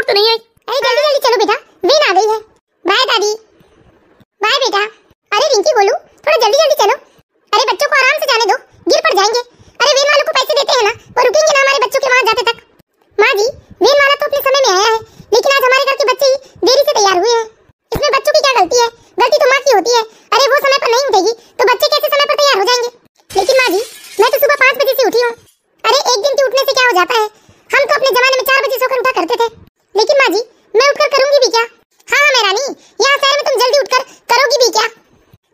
तो नहीं आई? अरे जल्दी जल्दी चलो बेटा, वेन आ गई है। बाय दादी, बाय बेटा। अरे रिंकी गोलू, थोड़ा जल्दी जल्दी चलो। अरे बच्चों को आराम से जाने दो, गिर पड़ जाएंगे। अरे वेन वालों को पैसे देते हैं ना, वो रुकेंगे ना हमारे बच्चों के वहाँ जाते तक। माँ जी, वेन वाला तो अपने समय में आया है, लेकिन आज हमारे घर के बच्चे ही देरी से तैयार हुए हैं। इसमें बच्चों की क्या गलती है? गलती तो माँ की होती है। अरे वो समय पर नहीं उठेगी तो बच्चे कैसे समय पर तैयार हो जाएंगे? लेकिन माँ जी, मैं तो सुबह 5 बजे से उठी हूँ। अरे एक दिन के उठने से क्या हो जाता है? हम तो अपने जमाने में 4 बजे सोकर उठा करते थे। लेकिन माँ जी, मैं उठकर करूंगी भी क्या? हाँ मैं रानी, यहाँ शहर में तुम जल्दी उठकर करोगी भी क्या?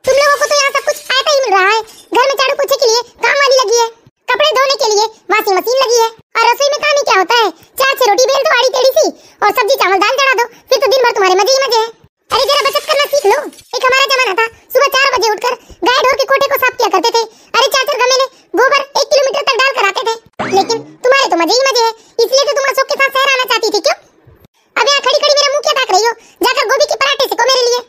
तुम लोगों को तो यहाँ सब कुछ आटा ही मिल रहा है। घर में झाड़ू पोछे के लिए काम वाली लगी है, कपड़े धोने के लिए वॉशिंग मशीन लगी है, और रसोई में काम ही क्या होता है? 4 रोटी बेल दो आड़ी टेढ़ी सी, और सब्जी चावल दाल चढ़ा दो, फिर तो दिन भर तुम्हारे मजे ही मजे हैं। अरे जरा बचत करना सीख लो। एक हमारा जमाना था, सुबह 4 बजे उठकर गाय ढोर के कोठे को साफ किया करते थे। अरे 4 गमेले गोबर 1 किलोमीटर तक डाल कर आते थे। लेकिन तुम्हारे तो मजे ही मजे हैं, इसलिए तो तुम अशोक के साथ शहर आना चाहती थी क्यों? अब यहाँ खड़ी खड़ी मेरा मुंह क्या ताक रही हो? जाकर गोभी के पराठे सेको मेरे लिए।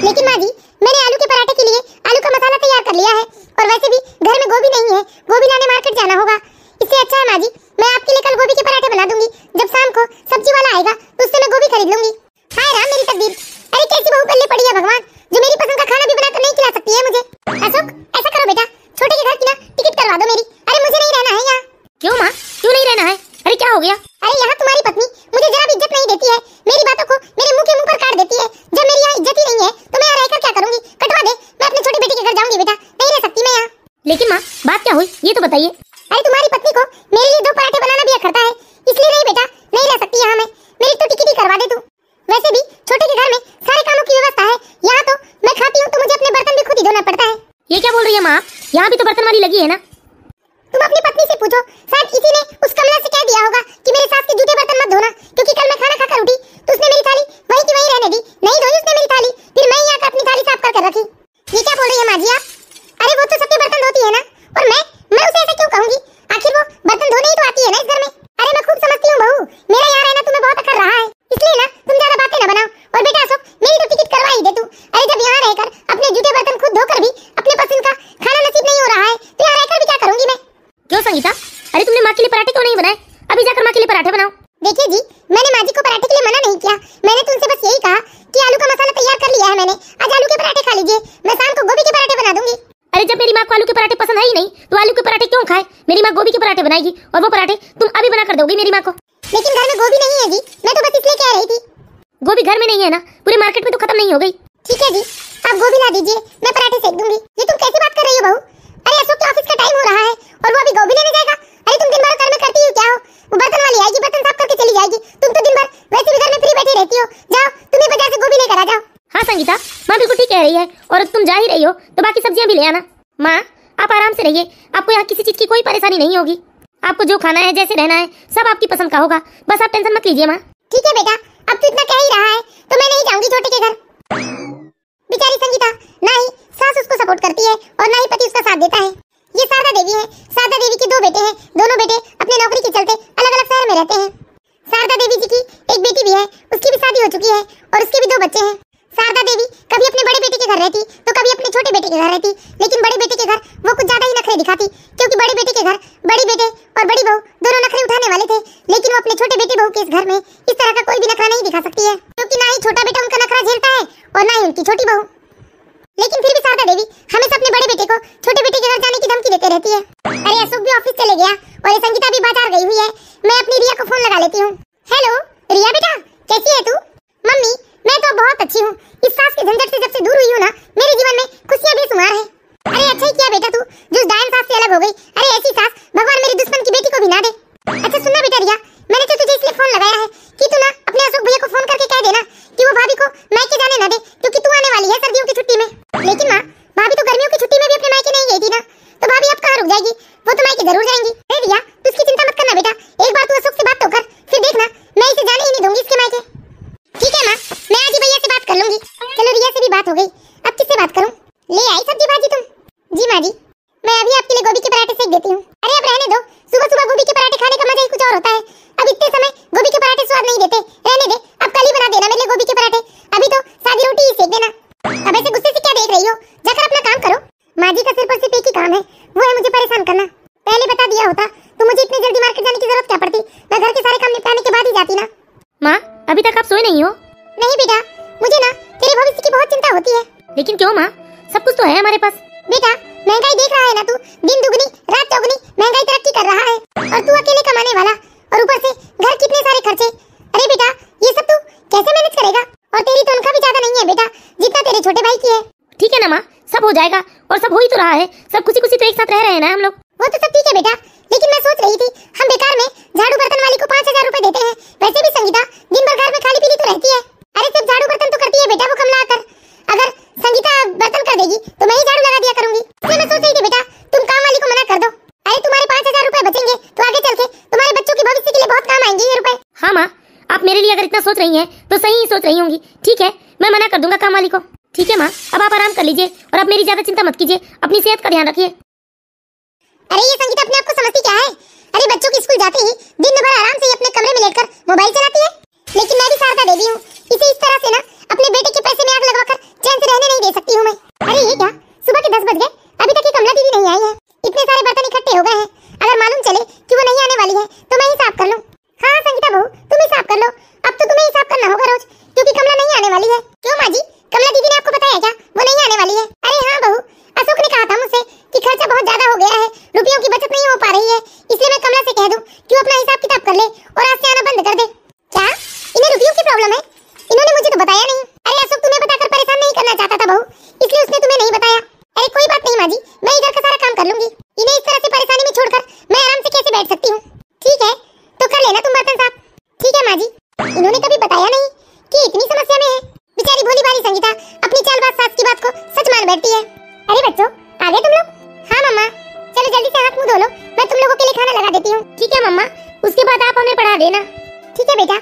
लेकिन माँ जी, मैंने आलू के पराठे के लिए आलू का मसाला तैयार कर लिया है, और वैसे भी घर में गोभी नहीं है, गोभी लाने मार्केट जाना होगा। इससे अच्छा है माँ जी, मैं आपके लिए कल गोभी के पराठे बना दूंगी। जब शाम को सब्जी वाला आएगा तो उससे मैं गोभी खरीद लूंगी। हाय राम मेरी तकदीर, अरे कैसी बहू पल्ले पड़ी है भगवान, जो मेरी पसंद का खाना भी बनाकर नहीं खिला सकती है मुझे। अशोक, ऐसा करो बेटा, छोटे के घर की ना टिकट करवा दो मेरी। अरे मुझे नहीं रहना है यहाँ। क्यों माँ, क्यों नहीं रहना है? अरे क्या हो गया? अरे यहाँ तुम्हारी पत्नी मुझे जरा भी इज्जत नहीं देती है, मेरी बातों को मेरे मुंह के मुंह पर काट देती है। जब मेरी यहाँ इज्जत ही नहीं है तो मैं यहाँ रहकर क्या करूंगी? कटवा दे, मैं अपने छोटे बेटे के घर जाऊंगी बेटा, नहीं रह सकती मैं यहाँ। लेकिन माँ, बात क्या हुई ये तो बताइए। अरे तुम्हारी पत्नी को मेरे लिए 2 पराठे बनाना भी अखरता है, इसलिए नहीं बेटा, नहीं रह सकती यहाँ मैं। मेरी तो टिकट ही करवा दे तू। वैसे भी छोटे के घर में सारे कामों की व्यवस्था है, यहाँ तो मैं खाती हूँ तो मुझे अपने बर्तन भी खुद ही धोना पड़ता है। ये क्या बोल रही है माँ? यहाँ भी तो बर्तन वाली लगी है ना। तुम अपनी पत्नी से पूछो, शायद इसी ने उस कमला से कह दिया होगा कि मेरे सास के जूठे बर्तन मत धोना, क्योंकि कल मैं खाना खाकर उठी तो उसने मेरी थाली वहीं की वहीं रहने दी, नहीं धोई उसने मेरी थाली, फिर मैं यहाँ अपनी थाली साफ कर रखी। ये क्या बोल रही है माँ जी आप? अरे वो तो सबके बर्तन धोती है ना, और मैं उसे ऐसा क्यों कहूंगी? आखिर वो बर्तन धोने ही तो आती है ना इस घर में। अरे मैं खूब समझती हूँ बहू, मेरा यहाँ रहना तुम्हें बहुत अखर रहा है, इसलिए ना तुम ज्यादा बातें न बनाओ। और बेटा अशोक, मेरी तो टिकट करवा ही दे तू। अरे जब यहाँ रहकर अपने जूठे बर्तन खुद धोकर भी अपने पसंद का खाना नसीब नहीं हो रहा है, तो यहाँ रहकर भी क्या करूंगी मैं? क्यों संगीता, अरे तुमने माँ के लिए पराठे क्यों नहीं बनाए? अभी जाकर माँ के लिए पराठे बनाओ। देखिए जी, मैंने माँ जी को पराठे के लिए मना नहीं किया, मैंने तुमसे बस यही कहा कि आलू का मसाला तैयार कर लिया है मैंने, आज आलू के पराठे खा लीजिए, मैं शाम को गोभी के पराठे बना दूंगी। अरे जब मेरी माँ को आलू के पराठे पसंद है ही नहीं तो आलू के पराठे क्यों खाए? मेरी माँ गोभी के पराठे बनाएगी और वो पराठे तुम अभी बना कर दोगी मेरी माँ को। लेकिन घर में गोभी नहीं है जी, मैं तो बस इसलिए कह रही थी। गोभी घर में नहीं है ना, पूरे मार्केट में तो खत्म नहीं हो गई। ठीक है जी, आप गोभी ला दीजिए, मैं पराठे सेक दूंगी। ये तुम कैसी बात कर रही हो बहू? अरे अशोक के ऑफिस का टाइम हो रहा है और वो अभी गोभी लेने जाएगा। अरे तुम दिन भर घर में करती हो क्या हो? वो बर्तन वाली आएगी, बर्तन साफ करके चली जाएगी, तुम तो दिन भर वैसे भी घर में फ्री बैठी रहती हो। जाओ, तुम्हें बाजार से गोभी लेकर आ जाओ। हाँ संगीता, माँ बिल्कुल ठीक कह रही है, और तुम जा ही रही हो तो बाकी सब्जियां भी ले आना। माँ आप आराम से रहिए, आपको यहाँ किसी चीज की कोई परेशानी नहीं होगी। आपको जो खाना है, जैसे रहना है, सब आपकी पसंद का होगा, बस आप टेंशन मत लीजिए माँ। ठीक है बेटा, अब तो इतना कह ही रहा है तो मैं नहीं जाऊंगी छोटे के घर। बेचारी संगीता, ना ही सास उसको सपोर्ट करती है और ना ही पति उसका साथ देता है। ये शारदा देवी है, शारदा देवी के 2 बेटे हैं, दोनों बेटे अपने नौकरी के चलते अलग अलग शहर में रहते हैं। शारदा देवी जी की एक बेटी भी है, उसकी भी शादी हो चुकी है और उसके भी 2 बच्चे हैं। शारदा देवी कभी अपने बड़े बेटे के घर रहती तो कभी अपने छोटे बेटे के घर रहती, लेकिन बड़े बेटे के घर वो कुछ ज्यादा ही नखरे दिखाती, क्योंकि बड़े बेटे के घर बड़ी बेटे और बड़ी बहू दोनों नखरे उठाने वाले थे। लेकिन वो अपने छोटे बेटे बहू के इस घर में इस तरह का कोई भी नखरा नहीं दिखा सकती है, क्योंकि ना ही छोटा बेटा उनका नखरा झेलता है और ना ही उनकी छोटी बहू। लेकिन फिर भी शारदा देवी हमेशा अपने बड़े बेटे को छोटे बेटे के घर जाने की धमकी देते रहती है। अरे अशोक भी ऑफिस चले गया और ये संगीता भी बाजार गई हुई है, मैं अपनी रिया को फोन लगा लेती हूँ। हेलो रिया बेटा, कैसी है तू? मम्मी मैं तो बहुत अच्छी हूँ, इस सास के झंझट से जब से दूर हुई हूँ ना, मेरे जीवन में खुशियाँ बेशुमार है। अरे अच्छा ही किया बेटा तू जो डायन सास से अलग हो गई। अरे ऐसी सास भगवान मेरी दुश्मन की बेटी को भी ना दे। अच्छा सुनना बेटा रिया, मैंने तो तुझे इसलिए फोन लगाया है कि तू ना अपने अशोक भैया को फोन करके कह देना कि वो भाभी को मायके जाने ना दे, क्योंकि तू आने वाली है सर्दियों की छुट्टी में। लेकिन माँ, भाभी तो गर्मियों की छुट्टी में भी अपने मायके नहीं गई थी ना, तो भाभी अब कहाँ रुक जाएगी, वो तो मायके जरूर जाएंगी। अरे रिया तू इसकी चिंता मत करना बेटा, एक बार तू अशोक से बात तो कर, फिर देखना मैं इसे जाने ही नहीं दूंगी इसके मायके। ठीक है माँ, मैं आज ही भैया से बात कर लूंगी। चलो रिया से भी बात हो गई, अब किससे बात करूं? ले आई सब्जी भाजी तुम? जी माँ जी, मैं अभी आपके लिए गोभी के पराठे सेक देती हूँ। अरे अब रहने दो, सुबह सुबह गोभी के पराठे खाने का मजा ही कुछ और होता है। अब इतने समय गोभी के पराठे स्वाद नहीं देते, रहने दे, अब कल ही बना देना मेरे लिए गोभी के पराठे, अभी तो सादी रोटी ही सेक देना। अब ऐसे गुस्से से क्या देख रही हो, जाकर अपना काम करो। माँ जी का सिर्फ और सिर्फ एक ही काम है, वो है मुझे परेशान करना। पहले बता दिया होता तो मुझे इतनी जल्दी मार्केट जाने की जरूरत क्या पड़ती, मैं घर के सारे काम निपटाने के बाद ही जाती ना। माँ अभी तक आप सोए नहीं हो? नहीं बेटा, मुझे ना तेरे भविष्य की बहुत चिंता होती है। लेकिन क्यों माँ, सब कुछ तो है हमारे पास। बेटा, महंगाई देख रहा है ना तू, दिन दुगनी रात चौगुनी महंगाई तरक्की कर रहा है, और तू अकेले कमाने वाला, और ऊपर से घर कितने सारे खर्चे। अरे बेटा, ये सब तू कैसे मैनेज करेगा? और तेरी तनख्वाह भी ज्यादा नहीं है बेटा, जितना तेरे छोटे भाई की है। ठीक है ना माँ, सब हो जाएगा, और सब हो ही तो रहा है। सब खुशी खुशी तो एक साथ रह रहे हैं ना हम लोग। वो तो सब ठीक है बेटा, लेकिन मैं सोच रही थी हम बेकार में झाड़ू बर्तन वाली को 5000 रुपए देते हैं। वैसे भी संगीता दिन भर घर में खाली पीली तो रहती है। अरे सिर्फ झाड़ू बर्तन तो करती है बेटा वो कमला आकर। अगर संगीता बर्तन कर देगी तो मैं ही झाड़ू लगा दिया करूंगी। इसलिए मैं सोच रही थी बेटा तुम काम वाली को मना कर दो। अरे तुम्हारे 5000 रुपए बचेंगे तो आगे चल के तुम्हारे बच्चों की भविष्य के लिए बहुत काम आएंगे ये रुपए। हाँ माँ, आप मेरे लिए अगर इतना सोच रही हैं तो सही ही सोच रही होंगी। ठीक है, मैं मना कर दूंगा काम वाली को। ठीक है माँ, अब आप आराम कर लीजिए और अब मेरी ज्यादा चिंता मत कीजिए। अपनी सेहत का ध्यान रखिए। अरे ये संगीता अपने आप को समझती क्या है? अरे बच्चों की स्कूल जाते ही दिन भर आराम से अपने कमरे में लेटकर मोबाइल चलाती है। लेकिन मैं भी शारदा देवी हूँ, इसे इस तरह से ना अपने बेटे के पैसे में आग लगवाकर चैन से रहने नहीं दे सकती हूँ मैं। अरे ये क्या, सुबह के 10 बज गए, अभी तक ये कमला दीदी नहीं आई है। इतने सारे बर्तन इकट्ठे हो गए हैं, अगर मालूम चले कि वो नहीं आने वाली है तो मैं ही साफ कर लूँ। हाँ संगीता बहू, तुम ही साफ कर लो। अब तो तुम्हें ही साफ करना होगा रोज, क्योंकि कमला नहीं आने वाली है। क्यों माँ जी, कमला दीदी ने आपको बताया क्या वो नहीं आने वाली है? अरे हाँ बहू, अशोक ने कहा था मुझसे कि खर्चा बहुत ज्यादा हो गया है, रुपयों की बचत नहीं हो पा रही है, इसलिए मैं कमला से कह दूं कि वो अपना हिसाब किताब कर ले और आज से आना बंद कर दे। क्या इन्हें रुपयों की प्रॉब्लम है? इन्होंने मुझे तो बताया नहीं। अरे अशोक तुम्हें बताकर परेशान नहीं करना चाहता था बहू, इसलिए उसने तुम्हें नहीं बताया। अरे कोई बात नहीं माँ जी, मैं इधर का सारा काम कर लूंगी। इन्हें इस तरह से परेशानी में छोड़कर मैं आराम से कैसे बैठ सकती हूँ? ठीक है तो कर लेना तुम बर्तन साफ। ठीक है माँ जी। इन्होंने कभी बताया नहीं कि इतनी समस्या में है। बेचारी भोली भाली संगीता अपनी चालबाज सास की बात को सच मान बैठती है। अरे बच्चों, आ गए तुम लोग? हाँ मम्मा, चलो जल्दी से हाथ मुंह धो लो, मैं तुम लोगों के लिए खाना लगा देती हूँ। ठीक है मम्मा, उसके बाद आप हमें पढ़ा देना। ठीक है बेटा।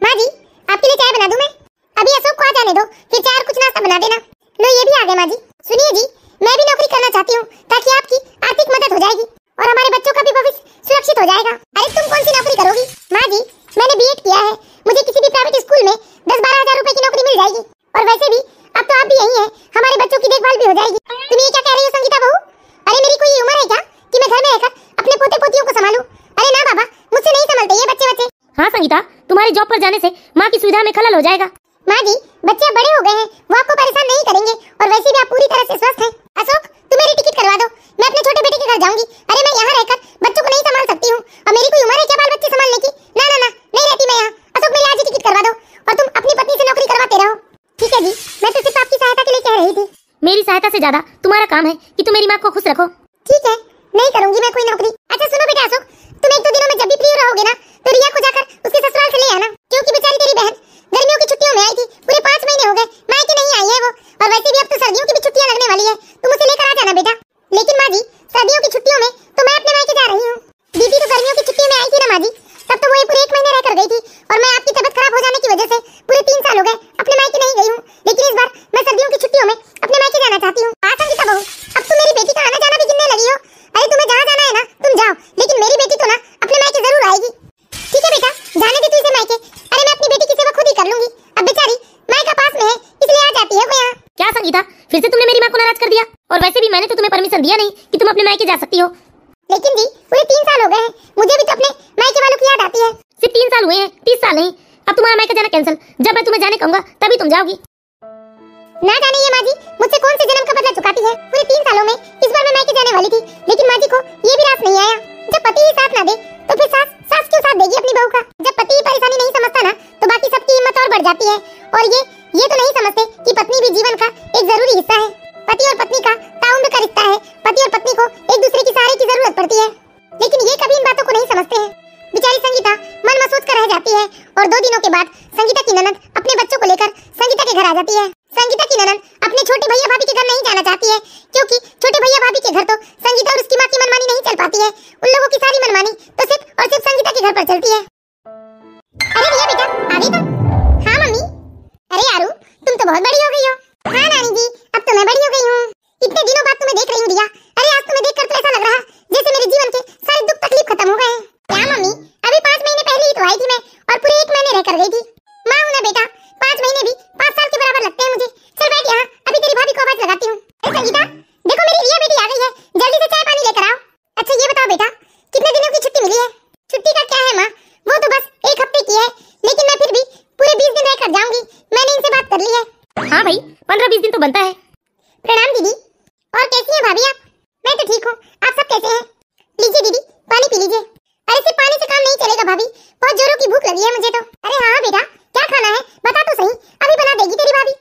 माँ जी, आपके लिए चाय बना दूं मैं? अभी अशोक को आ जाने दो, फिर चाय और कुछ नाश्ता बना देना। लो ये भी आ गए माँ जी। सुनिए जी, मैं भी नौकरी करना चाहती हूँ ताकि आपकी आर्थिक मदद हो जाएगी और हमारे बच्चों का भी भविष्य सुरक्षित हो जाएगा। अरे तुम कौन सी नौकरी करोगी? माँ जी, मैंने बीएड किया है, मुझे किसी भी प्राइवेट स्कूल में 10-12 हजार रुपए की नौकरी मिल जाएगी। और वैसे भी अब तो आप भी यही हैं, हमारे बच्चों की देखभाल भी हो जाएगी। तुम ये क्या कह रही हो संगीता बहू? अरे मेरी कोई उम्र है क्या कि मैं घर में रहकर अपने पोते पोतियों को संभालूं? अरे ना बाबा, मुझसे नहीं संभलते ये बच्चे। हाँ संगीता, तुम्हारे जॉब पर जाने से माँ की सुविधा में खलल हो जाएगा। माँ जी, बच्चे बड़े हो गए हैं, वो आपको परेशान नहीं करेंगे, और वैसे भी आप पूरी तरह से स्वस्थ हैं। अशोक, तुम मेरी टिकट करवा दो, मैं अपने छोटे बेटे के घर जाऊंगी। अरे मैं यहाँ रहकर बच्चों को नहीं संभाल सकती हूँ, और मेरी कोई उम्र है क्या बाल बच्चे संभालने की? ना ना ना, नहीं रहती मैं यहाँ। अशोक, मेरी आज ही टिकट करवा दो, और तुम अपनी पत्नी से नौकरी करवाते रहो। ठीक है जी, मैं तो सिर्फ आपकी सहायता के लिए कह रही थी। मेरी सहायता से ज्यादा तुम्हारा काम है कि तुम मेरी माँ को खुश रखो। ठीक है, नहीं करूंगी मैं कोई नौकरी। अच्छा सुनो बेटा अशोक, तुम 1-2 दिनों में जब भी फ्री रहोगे ना तो रिया को जाकर उसके ससुराल से ले आना, क्योंकि बेचारी तेरी बहन गर्मियों की छुट्टियों में आई थी, पूरे 5 महीने हो गए मायके नहीं आई है वो। और वैसे भी अब तो सर्दियों की भी छुट्टियां लगने वाली है, तुम उसे लेकर आ जाना बेटा। लेकिन माँ जी, सर्दियों की छुट्टियों में तो मैं अपने मायके जा रही हूँ। दीदी तो गर्मियों की छुट्टियों में आई थी ना माँ जी, तब तो वो ये पूरे 1 महीने रहकर गई थी, और मैं आपकी तबीयत खराब हो जाने की वजह से पूरे 3 साल हो गए अपने मायके नहीं गई हूँ। लेकिन इस बार मैं सर्दियों की छुट्टियों में अपने मायके जाना चाहती हूँ। हाँ संगीता बहू, अब तुम मेरी बेटी का आना जाना भी गिनने लगी हो। अरे तुम्हें जहाँ जाना है ना तुम जाओ, लेकिन मेरी बेटी तो ना अपने मायके जरूर आएगी। ठीक है बेटा, जाने दे तू इसे मायके। अरे मैं अपनी बेटी की सेवा खुद ही कर लूंगी, अब बेचारी मायका पास में है इसलिए आ जाती है वो यहाँ। क्या संगीता, फिर से तुमने मेरी माँ को नाराज कर दिया? और वैसे भी मैंने तो तुम्हें परमिशन दिया नहीं कि तुम अपने मायके जा सकती हो। लेकिन जी पूरे 3 साल हो गए हैं, मुझे भी तो अपने मायके वालों की याद आती है। सिर्फ 3 साल हुए हैं, 30 साल नहीं। अब तुम्हारा मायका जाना कैंसिल, जब मैं तुम्हें जाने कहूंगा तभी तुम जाओगी। ना जाने ये माँ जी मुझसे कौन से जन्म का बदला चुकाती है। पूरे 3 सालों में इस बार मैं मायके जाने वाली थी, लेकिन माँ जी को ये भी रास नहीं आया। जब पति ही साथ ना दे तो फिर सास क्यों साथ देगी अपनी बहू का? जब पति ही परेशानी नहीं समझता ना तो बाकी सबकी हिम्मत और बढ़ जाती है। और ये तो नहीं समझते कि पत्नी भी जीवन का एक जरूरी हिस्सा है। पति और पत्नी का ताउम्र का रिश्ता है, पति और पत्नी को एक दूसरे की सहारे की जरूरत पड़ती है। लेकिन ये कभी इन बातों को नहीं समझते हैं। बेचारी संगीता मन में सोच कर रह जाती है, और 2 दिनों के बाद संगीता की ननद अपने बच्चों को लेकर संगीता के घर आ जाती है। संगीता की ननद अपने छोटे भैया भाभी के घर नहीं जाना चाहती है, क्योंकि छोटे भैया भाभी के घर तो संगीता और उसकी माँ की मनमानी नहीं चल पाती है। उन लोगों की सारी मनमानी तो सिर्फ और सिर्फ संगीता के घर पर चलती है। अरे रिया बेटा, आ गई तुम? हाँ मम्मी। अरे यारू, तुम तो बहुत बड़ी हो गई हो। हाँ नानी जी, अब तो मैं बड़ी हो गई हूँ। इतने दिनों बाद तुम्हें देख रही हूँ रिया। अरे आज तुम्हें देखकर तो ऐसा लग रहा है जैसे मेरे जीवन के सारे दुख तकलीफ खत्म हो गए हैं। क्या मम्मी, अभी 5 महीने पहले ही तो आई थी मैं, और पूरे 1 महीने रहकर गई थी। माँ हूँ ना बेटा, 5 महीने भी 5 साल के बराबर लगते हैं मुझे। चल बैठ यहाँ, अभी तेरी भाभी को आवाज लगाती हूँ। संगीता, देखो मेरी रिया बेटी आ गई है, जल्दी से चाय पानी लेकर आओ। अच्छा ये बताओ बेटा, कितने दिनों की छुट्टी मिली है? छुट्टी का क्या है माँ, वो तो बस 1 हफ्ते की है, लेकिन मैं फिर भी पूरे मैं 20 दिन रहकर जाऊंगी, मैंने इनसे बात कर ली है। हाँ भाई 15-20 दिन तो बनता है। प्रणाम दीदी। और कैसी हैं भाभी आप? मैं तो ठीक हूँ, आप सब कैसे हैं? लीजिए दीदी पानी पी लीजिए। अरे सिर्फ पानी से काम नहीं चलेगा भाभी, बहुत जोरों की भूख लगी है मुझे तो। अरे हाँ बेटा क्या खाना है बता तो सही, अभी बना देगी तेरी भाभी।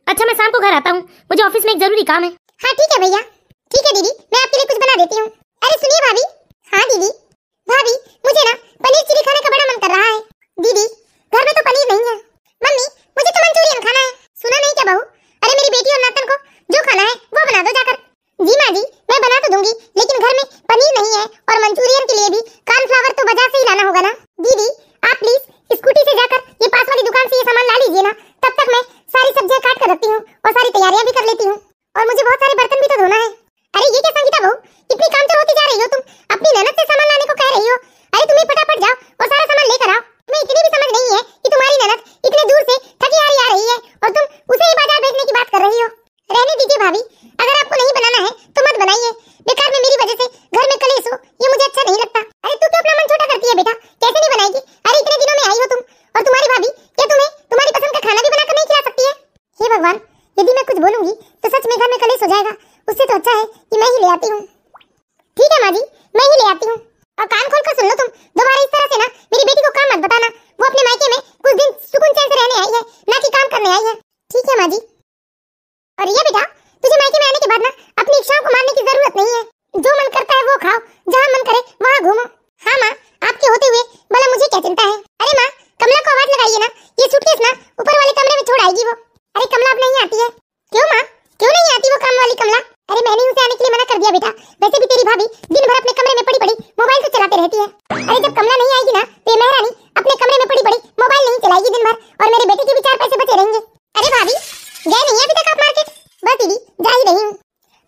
अच्छा मैं शाम को घर आता हूँ, मुझे ऑफिस में एक जरूरी काम है। हाँ ठीक है भैया। ठीक है दीदी मैं आपके लिए कुछ बना देती हूँ। अरे सुनिए भाभी। हाँ दीदी। भाभी मुझे ना पनीर चिली खाने का बड़ा मन कर रहा है। दीदी घर में तो पनीर नहीं है। मम्मी मुझे तो मंचूरियन खाना है। सुना नहीं क्या बहू? अरे मेरी बेटी और नातन को जो खाना है वो बना दो जाकर। जी माँ जी मैं बना तो दूंगी, लेकिन घर में पनीर नहीं है और मंचूरियन के लिए भी कॉर्नफ्लावर तो बाजार से ही लाना होगा ना। दीदी आप प्लीज स्कूटी से जाकर ये पास वाली दुकान से ये सामान ला लीजिए ना, तब तक मैं सारी सब्जियां काट कर रखती हूँ और सारी तैयारियां भी कर लेती हूँ, और मुझे बहुत सारे बर्तन भी तो धोना है। अरे ये क्या संगीता बहू, इतनी कामचोर होती जा रही हो तुम, अपनी ननद से सामान लाने को कह रही हो। अरे तुम्हें फटाफट जाओ और सारा सामान लेकर आओ। तुम्हें इतनी भी समझ नहीं है कि तुम्हारी ननद इतने दूर से थकी हारी आ रही है और तुम उसे ही बाजार भेजने की बात कर रही हो। रहने दीजिए भाभी, अगर आपको नहीं बनाना है तो मत बनाइए, बेकार में मेरी वजह से घर में कलेश हो ये मुझे अच्छा नहीं लगता। अरे तू क्यों अपना मन छोटा करती है बेटा, कैसे नहीं बनाएगी? अरे इतने दिनों में आई हो तुम, और तुम्हारी भाभी क्या तुम्हें तुम्हारी पसंद का खाना भी बनाकर नहीं खिला सकती है? हे भगवान, यदि मैं कुछ बोलूंगी तो सच में घर में कलेश हो जाएगा, उससे तो अच्छा है कि मैं ही ले आती हूँ। ठीक है माँ जी मैं ही ले आती हूँ। और कान खोल कर सुन लो तुम, दोबारा इस तरह से ना मेरी बेटी को काम मत बताना, वो अपने मायके में कुछ दिन सुकून चैन से रहने आई है, ना कि काम करने आई है। ठीक है माँ जी। और ये बेटा तुझे मायके में आने के बाद ना अपनी इच्छाओं को मानने की जरूरत नहीं है, जो मन करता है वो खाओ, जहाँ मन करे वहाँ घूमो। हाँ माँ आपके होते हुए भला मुझे क्या चिंता है। अरे माँ कमला को आवाज लगाइए ना, ये सूटकेस ना ऊपर वाले कमरे में छोड़ आएगी वो। अरे कमला अब नहीं आती है। क्यों माँ क्यों नहीं आती वो काम वाली कमला? अरे मैंने उसे आने के लिए मना कर दिया बेटा, वैसे भी तेरी भाभी दिन भर अपने कमरे में पड़ी पड़ी मोबाइल तो चलाते रहती है। अरे जब कमला नहीं आएगी ना तो ये महारानी अपने कमरे में पड़ी पड़ी मोबाइल नहीं चलाएगी दिन भर, और मेरे बेटे के भी 4 पैसे बचे रहेंगे। अरे भाभी गए नहीं अभी तक आप मार्केट? बस दीदी जा ही रही हूँ।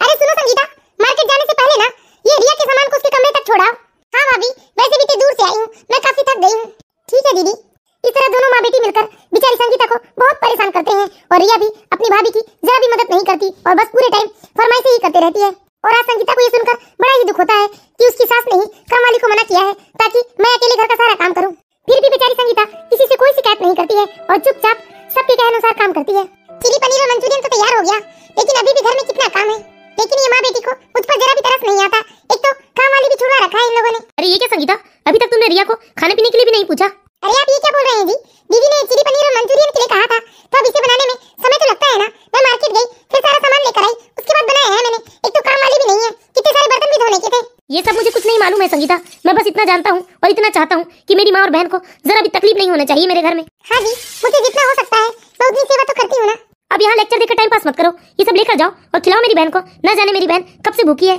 अरे सुनो संगीता, मार्केट जाने से पहले ना ये रिया के सामान को उसके कमरे तक छोड़ाओ। हाँ भाभी वैसे भी तो दूर से आई हूँ, मैं काफी थक गई हूँ। ठीक है दीदी। इस तरह दोनों माँ बेटी मिलकर बेचारी संगीता को बहुत परेशान करते हैं, और रिया भी अपनी भाभी की जरा भी मदद नहीं करती और बस पूरे टाइम फरमाइशें ही करती रहती है। और आज संगीता को ये सुनकर बड़ा ही दुख होता है कि उसकी सास ने ही काम वाली को मना किया है ताकि मैं अकेले घर का सारा काम करूं। फिर भी बेचारी संगीता किसी से कोई शिकायत नहीं करती है और चुपचाप सबके कहे अनुसार काम करती है। चिली पनीर और मंचूरियन तो तैयार हो गया, लेकिन अभी भी घर में कितना काम है, लेकिन ये माँ बेटी को मुझ पर जरा भी तरस नहीं आता। एक तो काम वाली भी छुड़वा रखा है इन लोगों ने। अरे ये क्या संगीता, अभी तक तुमने रिया को खाने पीने के लिए भी नहीं पूछा? अरे आप ये क्या बोल रहे हैं जी? दीदी ने चिली पनीर और मंचूरियन के लिए कहा था, तो अब इसे बनाने में समय तो लगता है ना। मैं मार्केट गई, फिर सारा सामान लेकर आई, उसके बाद बनाया है मैंने। एक तो काम वाली भी नहीं है, कितने सारे बर्तन भी धोने के थे। ये सब मुझे कुछ नहीं मालूम है संगीता, मैं बस इतना जानता हूँ और इतना चाहता हूँ कि मेरी माँ और बहन को जरा भी तकलीफ नहीं होना चाहिए मेरे घर में। हाँ जी मुझे जितना हो सकता है मैं उतनी सेवा तो करती हूँ ना। अब यहाँ लेक्चर देकर टाइम पास मत करो, ये सब लेकर जाओ और खिलाओ मेरी बहन को। न जाने मेरी बहन कब से भूखी है।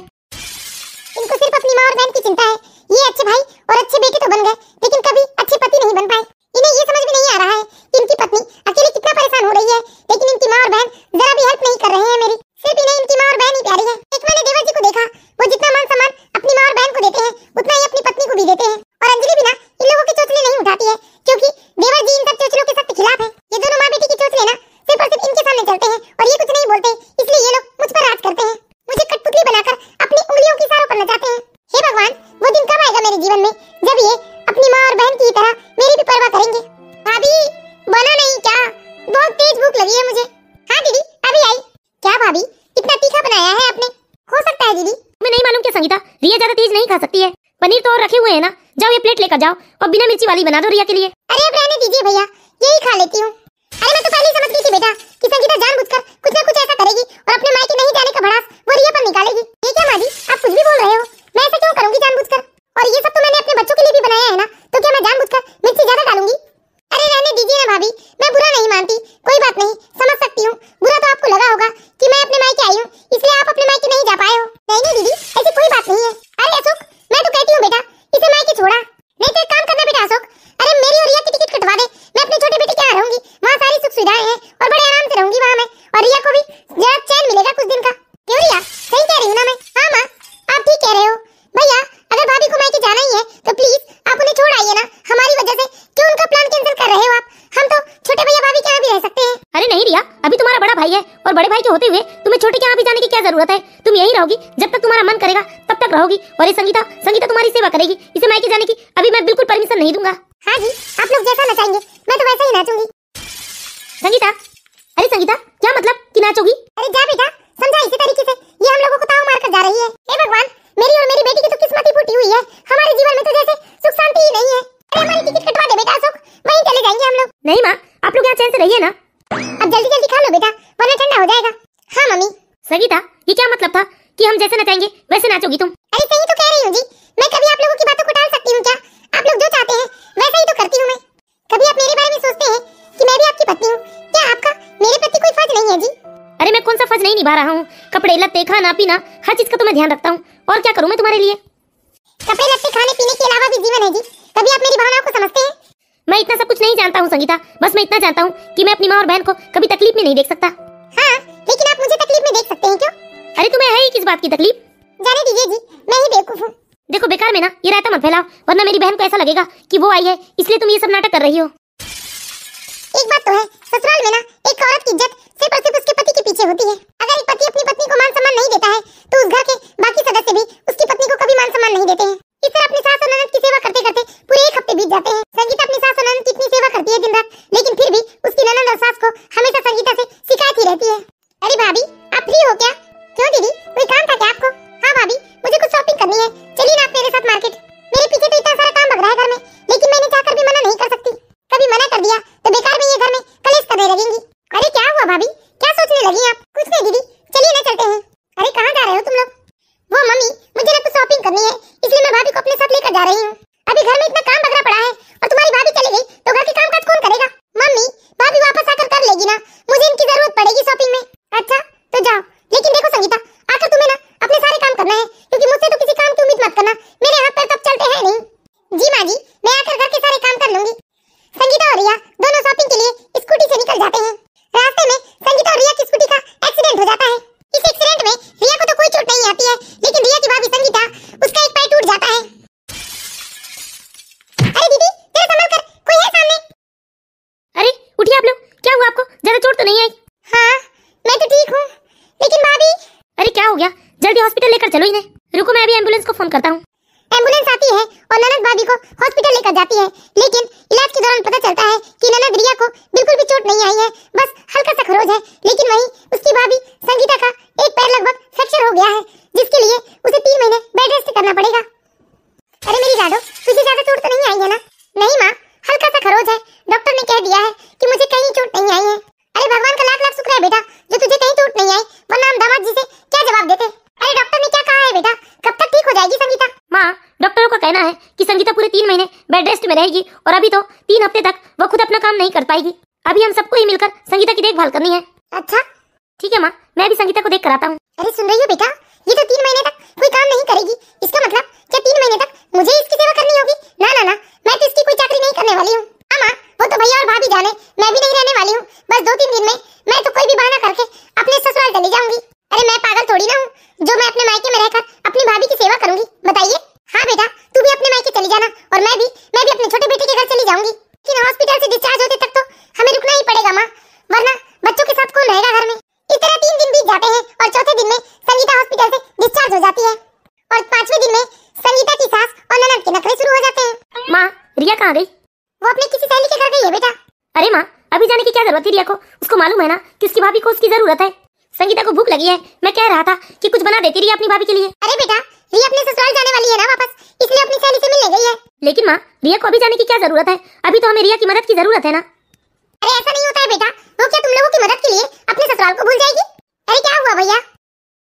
इनको सिर्फ अपनी माँ और बहन की चिंता है। ये अच्छे भाई और अच्छे बेटे तो बन गए, लेकिन कभी अच्छे पति नहीं बन पाए। इन्हें ये समझ में नहीं आ रहा है कि इनकी पत्नी अकेले कितना परेशान हो रही है, लेकिन इनकी माँ और बहन जरा भी हेल्प नहीं कर रहे हैं मेरी। सिर्फ इन्हें इनकी माँ और बहन ही प्यारी है। एक मैंने देवर जी को देखा, वो जितना मान सम्मान अपनी माँ और बहन को देते हैं उतना ही अपनी पत्नी को भी देते हैं। और अंजलि भी ना इन लोगों के चोचले नहीं उठाती है, क्योंकि देवर जी इन सब चोचलों के सख्त खिलाफ है। ये दोनों माँ बेटी की चोचले ना सिर्फ और सिर्फ इनके सामने चलते हैं और ये कुछ नहीं बोलते, इसलिए ये लोग मुझ पर राज करते हैं, मुझे कठपुतली बनाकर अपनी उंगलियों की इशारों पर नचाते हैं। हे भगवान वो दिन कब आएगा मेरे जीवन में जब ये अपनी माँ और बहन की तरह मेरी भी परवाह करेंगे। भाभी बना नहीं क्या? बहुत तेज भूख लगी है मुझे। हाँ दीदी अभी आई। क्या भाभी इतना तीखा बनाया है आपने? हो सकता है दीदी। तुम्हें नहीं मालूम क्या संगीता, रिया ज्यादा तेज नहीं खा सकती है। पनीर तो और रखे हुए हैं ना, जाओ ये प्लेट लेकर जाओ और बिना मिर्ची वाली बना दो रिया के लिए। अरे अब रहने दीजिए भैया, यही खा लेती हूँ। अरे मैं तो पहले ही समझ गई थी बेटा कि संगीता जानबूझकर कुछ ना कुछ ऐसा करेगी और अपने मायके नहीं जाने का भड़ास वो रिया पर निकालेगी। ये क्या माँ जी आप कुछ भी बोल रहे हो? मैं ऐसा क्यों करूंगी जानबूझकर? और ये सब तो मैंने अपने बच्चों के लिए भी बनाया है ना, तो क्या मैं जानबूझकर मिर्ची ज्यादा डालूंगी? अरे रहने दीजिए ना भाभी, मैं बुरा नहीं मानती, कोई बात नहीं, समझ सकती हूँ। बुरा तो आपको लगा होगा कि मैं अपने मायके आई हूँ इसलिए आप अपने मायके नहीं जा पाए हो। नहीं दीदी ऐसी कोई बात नहीं है। अरे अशोक मैं तो कहती हूँ बेटा इसे मायके छोड़ा, नहीं तो एक काम करना बेटा अशोक, अरे मेरी और रिया की टिकट कटवा दे, मैं अपने छोटे बेटे के यहाँ रहूंगी, वहाँ सारी सुख सुविधाएं हैं और बड़े आराम से रहूंगी वहाँ मैं, और रिया को भी जरा चैन मिलेगा कुछ दिन का। क्यों रिया सही कह रही हूँ ना मैं? हाँ माँ आप ठीक कह रहे हो। भैया अगर भाभी को मायके जाना ही है तो प्लीज आप उन्हें छोड़ आइए ना, हमारी वजह से क्यों उनका प्लान कैंसिल कर रहे हो आप? हम तो छोटे भैया भाभी के यहाँ भी रह सकते हैं। अरे नहीं रिया, अभी तुम्हारा बड़ा भाई है और बड़े भाई के होते हुए तुम्हें छोटे के यहाँ भी जाने की क्या जरूरत है? तुम यही रहोगी जब तक तुम्हारा मन करेगा तब तक रहोगी। और ये संगीता तुम्हारी सेवा करेगी, इसे मायके जाने की अभी मैं बिल्कुल परमिशन नहीं दूंगा। हाँ जी आप लोग जैसा नचाएंगे मैं तो वैसा ही नाचूंगी। संगीता, अरे संगीता, क्या मतलब कि नाचोगी? अरे जा बेटा, समझा इसी तरीके से, ये हम लोगों को ताव मार कर जा रही है। हे भगवान, मेरी और मेरी बेटी की तो किस्मत ही फूटी हुई है। हमारे जीवन में तो जैसे सुख शांति ही नहीं है। अरे हमारी टिकट कटवा दे बेटा अशोक, वहीं चले जाएंगे हम लोग। नहीं माँ, आप लोग यहाँ चैन से रहिए ना। अब जल्दी जल्दी खा लो बेटा, वरना ठंडा हो जाएगा। हाँ मम्मी। संगीता, ये क्या मतलब था कि हम जैसे नचाएंगे वैसे नाचोगी तुम? अरे सही तो कह रही हूँ जी, मैं कभी आप लोगों की बातों को टाल सकती हूँ क्या? आप लोग जो चाहते हैं वैसा ही तो करती हूँ मैं। कभी आप मेरे बारे में सोचते हैं कि मैं भी आपकी पत्नी हूँ? क्या आपका मेरे प्रति कोई फर्ज नहीं है जी? अरे मैं कौन सा फर्ज नहीं निभा रहा हूँ? कपड़े लत्ते, खाना पीना, हर चीज का तो मैं ध्यान रखता हूँ। और क्या करूँ मैं तुम्हारे लिए? कपड़े लत्ते खाने पीने के अलावा भी जीवन है जी। कभी आप मेरी भावनाओं को समझते हैं? मैं इतना सब कुछ नहीं जानता हूँ संगीता, बस मैं इतना जानता हूँ कि मैं अपनी माँ और बहन को कभी तकलीफ में नहीं देख सकता। हाँ, लेकिन आप मुझे तकलीफ में देख सकते हैं क्यों? अरे तुम्हें है ही किस बात की तकलीफ? जाने दीजिए जी, मैं ही बेवकूफ हूँ। देखो बेकार में ना ये रायता मत फैलाओ, वरना मेरी बहन को ऐसा लगेगा कि वो आई है इसलिए तुम ये सब नाटक कर रही हो। एक बात तो है, ससुराल में ना एक औरत की इज्जत सिर्फ और सिर्फ उसके पति के पीछे होती है। अगर एक पति अपनी पत्नी को मान सम्मान नहीं देता है तो उस घर के बाकी सदस्य भी उसकी पत्नी को कभी मान सम्मान नहीं देते हैं। इस तरह अपनी सास और ननद की सेवा करते करते पूरे एक हफ्ते बीत जाते हैं। संगीता अपनी सास और ननद की इतनी सेवा करती है दिन रात, लेकिन फिर भी उसकी ननद और सास को हमेशा संगीता से शिकायत ही रहती है। अरे भाभी, आप फ्री हो क्या? क्यों दीदी, कोई काम था क्या आपको? हाँ भाभी, मुझे कुछ शॉपिंग करनी है, चलिए ना आप मेरे साथ मार्केट। मेरे पीछे तो इतना सारा काम लग रहा है घर में, लेकिन मैंने चाहकर भी मना नहीं कर सकती। कभी मना कर दिया तो बेकार में ये घर में कलेश करने लगेंगी। अरे क्या हुआ भाभी, क्या सोचने लगी आप? कुछ नहीं दीदी, चलिए ना चलते हैं। अरे कहाँ जा रहे हो तुम लोग? वो मम्मी, मुझे ना कुछ शॉपिंग करनी है, इसलिए मैं भाभी को अपने साथ लेकर जा रही हूँ। अभी घर में इतना काम बगड़ा पड़ा है और तुम्हारी भाभी चली गई तो घर के काम काज कौन करेगा? मम्मी, भाभी वापस आकर कर लेगी ना, मुझे इनकी जरूरत पड़ेगी शॉपिंग में। अच्छा तो जाओ, लेकिन देखो संगीता, आकर तुम्हें ना अपने सारे काम करना है, क्योंकि मुझसे तो किसी काम की उम्मीद मत करना, मेरे हाथ पैर तब चलते हैं नहीं। जी माँ जी, मैं आकर घर के सारे काम कर लूंगी। संगीता और रिया दोनों शॉपिंग के लिए स्कूटी से निकल जाते हैं। रास्ते में संगीता और रिया की स्कूटी का एक्सीडेंट हो जाता है। इस एक्सीडेंट में रिया को तो कोई चोट नहीं आती है, लेकिन रिया की भाभी संगीता, उसका एक पैर टूट जाता है। अरे दीदी, जरा संभल कर, कोई है सामने। अरे उठिए आप लोग, क्या हुआ आपको? ज्यादा चोट तो नहीं आई? हाँ, मैं तो ठीक हूँ, लेकिन भाभी। अरे क्या हो गया? जल्दी हॉस्पिटल लेकर चलो इन्हें। रुको, मैं अभी एम्बुलेंस को फोन करता हूँ। एम्बुलेंस आती है और ननद भाभी को हॉस्पिटल लेकर जाती है, लेकिन इलाज के दौरान पता चलता है कि ननद रिया को बिल्कुल भी चोट नहीं आई है, बस हल्का सा खरोच है। लेकिन वहीं उसकी भाभी संगीता का एक पैर लगभग फ्रैक्चर हो गया है, जिसके लिए उसे 3 महीने बेड रेस्ट करना पड़ेगा। अरे मेरी लाडो, तुझे ज्यादा चोट तो नहीं आई है ना? नहीं माँ, हल्का सा खरोच है, डॉक्टर ने कह दिया है कि मुझे कहीं चोट नहीं आई है। अरे भगवान का लाख लाख शुक्र है बेटा जो तुझे कहीं चोट नहीं आई, वरना हम दामाद जी से क्या जवाब देते। अरे डॉक्टर ने क्या कहा है बेटा, कब तक ठीक हो जाएगी संगीता? माँ, डॉक्टरों का कहना है कि संगीता पूरे 3 महीने बेड रेस्ट में रहेगी और अभी तो 3 हफ्ते तक वो खुद अपना काम नहीं कर पाएगी। अभी हम सबको ही मिलकर संगीता की देखभाल करनी है। अच्छा ठीक है माँ, मैं भी संगीता को देख कर आता हूँ। अरे सुन रही हो बेटा, ये तो 3 महीने तक कोई काम नहीं करेगी, इसका मतलब क्या 3 महीने तक मुझे इसकी सेवा करनी होगी? ना ना ना, मैं तो इसकी कोई चाकरी नहीं करने वाली हूँ। माँ, वो तो भैया और भाभी जाने, मैं भी नहीं रहने वाली हूँ। बस 2-3 दिन में मैं तो कोई भी बहाना करके अपने ससुराल चली जाऊंगी। अरे मैं पागल थोड़ी ना हूँ जो मैं अपने मायके में रहकर अपनी भाभी की सेवा करूंगी, बताइए। हाँ बेटा, तू भी अपने मायके चली जाना और मैं भी अपने छोटे बेटे के घर चली जाऊंगी। लेकिन हॉस्पिटल से डिस्चार्ज होते तक तो हमें रुकना ही पड़ेगा माँ, वरना बच्चों के साथ कौन रहेगा घर में? इस तरह 3 दिन बीत जाते हैं और चौथे दिन में संगीता हॉस्पिटल से डिस्चार्ज हो जाती है और 5वें दिन में संगीता की सास और ननद के नखरे शुरू हो जाते हैं। माँ, रिया कहाँ गई? वो अपने किसी सहेली के घर गई है बेटा। अरे माँ, अभी जाने की क्या जरूरत थी रिया को? उसको मालूम है ना कि उसकी भाभी को उसकी जरूरत है। संगीता को भूख लगी है, मैं कह रहा था कि कुछ बना देती रिया अपनी भाभी के लिए। अरे बेटा, रिया अपने ससुराल जाने वाली है ना वापस, इसलिए अपनी सहेली से मिलने गई है। लेकिन माँ, रिया को अभी जाने की क्या जरूरत है? अभी तो हमें रिया की मदद की जरूरत है ना। अरे ऐसा नहीं होता है बेटा, वो क्या तुम लोगों की मदद के लिए अपने ससुराल को भूल जाएगी? अरे क्या हुआ भैया?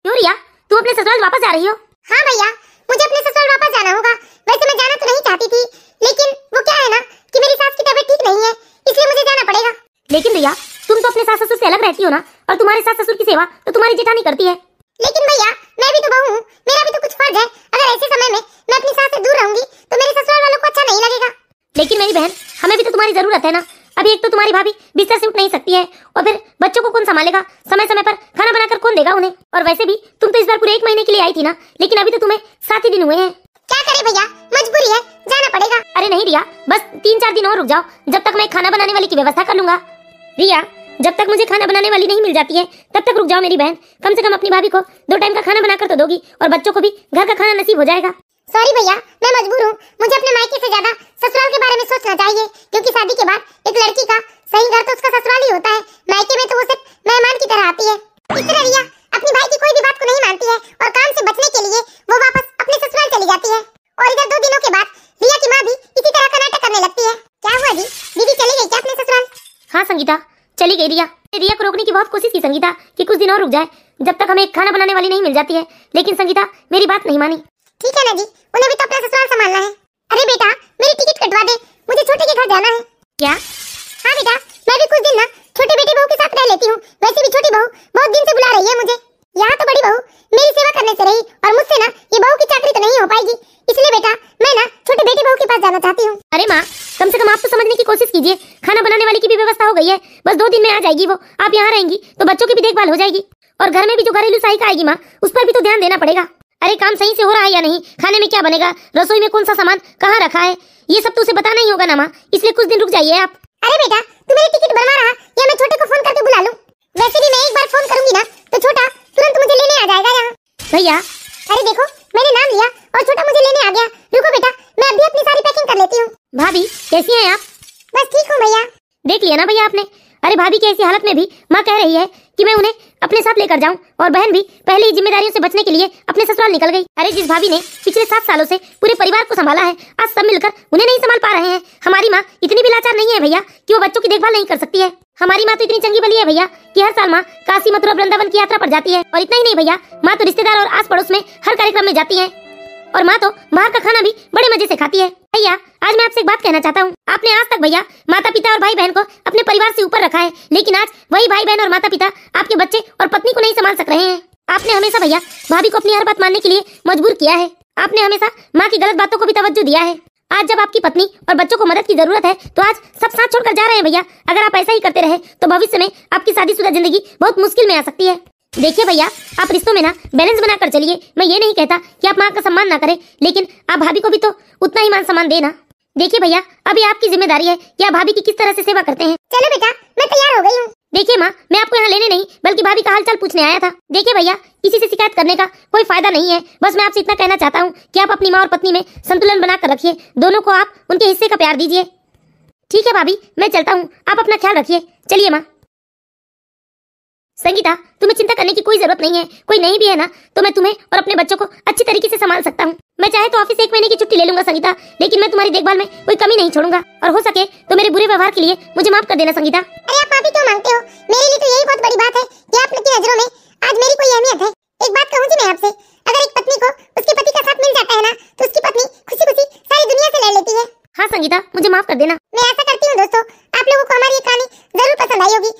क्यों रिया, तुम अपने ससुराल वापस जा रही हो? हाँ भैया, मुझे अपने ससुराल वापस जाना होगा। वैसे मैं जाना तो नहीं चाहती थी, लेकिन वो क्या है ना कि मेरी सास की तबीयत ठीक नहीं है, इसलिए मुझे जाना पड़ेगा। लेकिन रिया, तुम तो अपने सास ससुर से अलग रहती हो ना, और तुम्हारे सास ससुर की सेवा तो तुम्हारी जेठानी करती है। लेकिन भैया, मैं भी तो बहू हूँ, मेरा भी तो कुछ फर्ज है। अगर ऐसे समय में मैं अपनी सास से दूर रहूंगी तो मेरे ससुराल वालों को अच्छा नहीं लगेगा। लेकिन मेरी बहन, हमें भी तो तुम्हारी जरूरत है ना। अभी एक तो तुम्हारी भाभी बिस्तर से उठ नहीं सकती है, और फिर बच्चों को कौन संभालेगा? समय समय पर खाना बनाकर कौन देगा उन्हें? और वैसे भी तुम तो इस बार पूरे 1 महीने के लिए आई थी ना, लेकिन अभी तो तुम्हें 7 ही दिन हुए हैं। क्या करे भैया, मजबूरी है, जाना पड़ेगा। अरे नहीं रिया, बस 3-4 दिन और रुक जाओ, जब तक मैं खाना बनाने वाली की व्यवस्था कर लूंगा। रिया, जब तक मुझे खाना बनाने वाली नहीं मिल जाती है तब तक रुक जाओ मेरी बहन। कम से कम अपनी भाभी को 2 टाइम का खाना बनाकर तो दोगी, और बच्चों को भी घर का खाना नसीब हो जाएगा। सॉरी भैया, मैं मजबूर हूँ, मुझे अपने मायके से ज्यादा ससुराल के बारे में सोचना चाहिए, क्योंकि शादी के बाद एक लड़की का सही घर तो उसका ससुराल ही होता है। और इधर 2 दिनों के बाद रिया की माँ भी इसी तरह का नाटक करने लगती है। क्या हुआ जी, दीदी चली गई क्या अपने ससुराल? हाँ संगीता, चली गई रिया। रिया को रोकने की बहुत कोशिश की संगीता कि कुछ दिन और रुक जाए जब तक हमें खाना बनाने वाली नहीं मिल जाती है, लेकिन संगीता मेरी बात नहीं मानी। ठीक है ना जी, उन्हें भी तो अपना ससुराल संभालना है। अरे बेटा मेरी टिकट कटवा दे, मुझे छोटे के घर जाना है। क्या? हाँ बेटा, मैं भी कुछ दिन ना छोटे बेटे बहू के साथ रह लेती हूँ। वैसे भी छोटी बहू बहुत दिन से बुला रही है मुझे। यहाँ तो बड़ी बहू मेरी सेवा करने से रही और मुझसे ना ये बहू की चाकरी तो नहीं हो पाएगी, इसलिए बेटा मैं ना छोटे बेटे बहू के पास जाना चाहती हूँ। अरे माँ, कम से कम आप तो समझने की कोशिश कीजिए, खाना बनाने वाली की भी व्यवस्था हो गई है, बस 2 दिन में आ जाएगी वो। आप यहाँ रहेंगी तो बच्चों की भी देखभाल हो जाएगी और घर में भी जो घरेलू सहायिका आएगी माँ, उस पर भी तो ध्यान देना पड़ेगा। अरे काम सही से हो रहा है या नहीं, खाने में क्या बनेगा, रसोई में कौन सा सामान कहाँ रखा है, ये सब तो उसे बताना ही होगा ना माँ, इसलिए कुछ दिन रुक जाइए आप। अरे बेटा तू मेरी टिकट बनवा रहा या मैं छोटे को फोन करके बुला लूं? वैसे भी मैं एक बार फोन करूंगी ना तो छोटा तुरंत मुझे लेने आ जाएगा यहाँ। भैया अरे देखो मैंने नाम लिया और छोटा मुझे लेने आ गया। रुको बेटा मैं अभी अपनी सारी पैकिंग कर लेती हूँ। भाभी कैसी हैं आप? बस ठीक हूँ भैया। देख लिया ना भैया आपने, अरे भाभी की ऐसी हालत में भी माँ कह रही है कि मैं उन्हें अपने साथ लेकर जाऊं, और बहन भी पहले ही जिम्मेदारियों से बचने के लिए अपने ससुराल निकल गई। अरे जिस भाभी ने पिछले 7 सालों से पूरे परिवार को संभाला है, आज सब मिलकर उन्हें नहीं संभाल पा रहे हैं। हमारी माँ इतनी भी लाचार नहीं है भैया कि वो बच्चों की देखभाल नहीं कर सकती है। हमारी माँ तो इतनी चंगी बली है भैया कि हर साल माँ काशी मथुरा वृंदावन की यात्रा पर जाती है। और इतना ही नहीं भैया, माँ तो रिश्तेदार और आस पड़ोस में हर कार्यक्रम में जाती है, और माँ तो बाहर का खाना भी बड़े मजे से खाती है। भैया आज मैं आपसे एक बात कहना चाहता हूँ, आपने आज तक भैया माता पिता और भाई बहन को अपने परिवार से ऊपर रखा है, लेकिन आज वही भाई बहन और माता पिता आपके बच्चे और पत्नी को नहीं संभाल सक रहे हैं। आपने हमेशा भैया भाभी को अपनी हर बात मानने के लिए मजबूर किया है। आपने हमेशा माँ की गलत बातों को भी तवज्जो दिया है। आज जब आपकी पत्नी और बच्चों को मदद की जरूरत है तो आज सब साथ छोड़कर जा रहे हैं भैया। अगर आप ऐसा ही करते रहे तो भविष्य में आपकी शादीशुदा जिंदगी बहुत मुश्किल में आ सकती है। देखिए भैया, आप रिश्तों में ना बैलेंस बनाकर चलिए। मैं ये नहीं कहता कि आप माँ का सम्मान ना करें, लेकिन आप भाभी को भी तो उतना ही मान सम्मान देना। देखिए भैया, अभी आपकी जिम्मेदारी है कि आप भाभी की किस तरह से सेवा करते हैं। चलो बेटा मैं तैयार हो गई हूँ। देखिए माँ, मैं आपको यहाँ लेने नहीं बल्कि भाभी का हालचाल पूछने आया था। देखिए भैया, किसी से शिकायत करने का कोई फायदा नहीं है। बस मैं आपसे इतना कहना चाहता हूँ कि आप अपनी माँ और पत्नी में संतुलन बनाकर रखिए, दोनों को आप उनके हिस्से का प्यार दीजिए। ठीक है भाभी, मैं चलता हूँ, आप अपना ख्याल रखिए। चलिए माँ। संगीता, तुम्हें चिंता करने की कोई जरूरत नहीं है। कोई नहीं भी है ना तो मैं तुम्हें और अपने बच्चों को अच्छी तरीके से संभाल सकता हूँ। मैं चाहे तो ऑफिस 1 महीने की छुट्टी ले लूंगा संगीता, लेकिन मैं तुम्हारी देखभाल में कोई कमी नहीं छोड़ूंगा, और हो सके तो मेरे बुरे व्यवहार के लिए मुझे माफ कर देना संगीता। अरे आप माफी क्यों मांगते हो? मेरे लिए तो यही बहुत बड़ी बात है कि आपकी नजरों में आज मेरी कोई अहमियत है। एक बात कहूँ जी मैं आपसे, अगर एक पत्नी को उसके पति का साथ मिल जाता है ना तो उसकी पत्नी खुशी खुशी सारी दुनिया से लड़ लेती है। हाँ संगीता, मुझे माफ कर देना। मैं आशा करती हूँ दोस्तों आप लोगों को हमारी ये कहानी जरूर पसंद आई होगी।